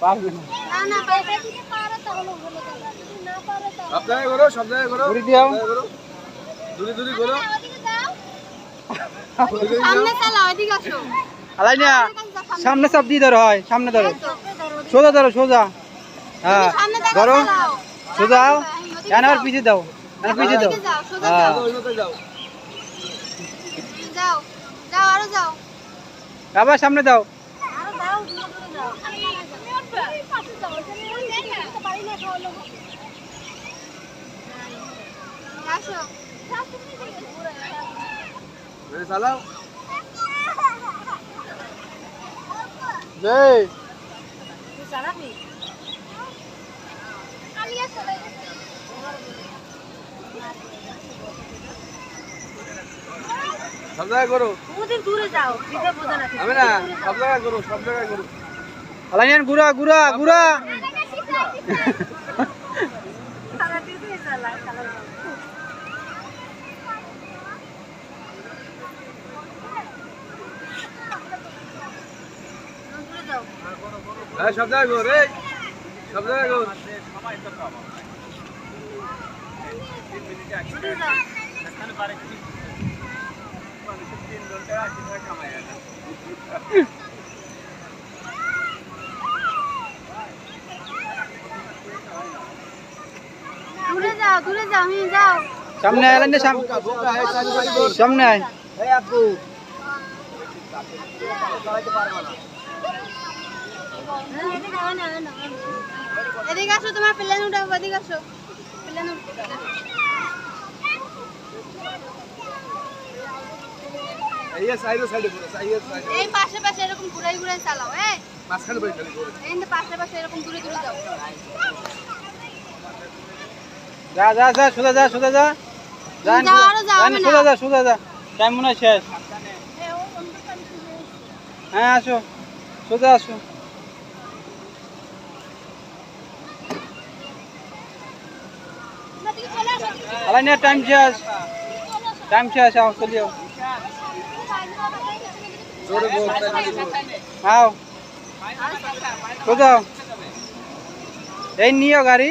পারবে না। না না বাইরে থেকে পারো তাহলে হলো যদি না পারো তাহলে সব জায়গায় করো, সব জায়গায় করো। ঘুরি দিও। দূরে দূরে করো। ওদিকে যাও সামনে চালাও এদিকে আসো আলাই না সামনে চাপ দিয়ে ধরো হয় সামনে ধরো সোজা ধরো সোজা হ্যাঁ সামনে দেখো ধরো চালাও সোজা এখানে আর পিছিয়ে দাও পিছিয়ে দাও ওদিকে যাও সোজা হ্যাঁ যাও ওই মতো যাও। যাও যাও আরো যাও আবার সামনে দাও আরো যাও দূরে দূরে যাও পাশে যাও এখানে পারি না খাওয়ালো আসো মেরে চালাও। জয় চালাবি আমি আসো সব জায়গায় করো। ওদের দূরে যাও দিতে বোঝা না আমি না, সব জায়গায় করো, সব জায়গায় করো। আলাই না গুড়া গুড়া গুড়া সারা দিতে চালাও চালাও দূরে যাও হ্যাঁ, সব জায়গায় করো রে। সব জায়গায় করো। দূরে যাও দূরে যাও হি যাও সামনে আলাই না বোকা, এই সাইড সাইড করো। সামনে আয় এই আপু। এদিকে আসো তোমার প্লেন উঠাও এদিকে আসো প্লেন এই সাইডে সাইডে করো, সাইডে সাইডে। এই পাশে পাশে এরকম ঘুরাই ঘুরাই চালাও এই মাঝখানে বসে খালি করো। এই যে পাশে পাশে এরকম দূরে দূরে যাও যা যা যা সোজা যা সোজা যা যাও, আরো যাও, আমি না। সোজা যা সোজা যা টাইম মনে হয় শেষ হ্যাঁ আসো সোজা আসো এদিকে চলে আসো আলাই না টাইম শেষ আও চলিও জোরে বল, তাই বল। আও সোজা এই নিও গাড়ি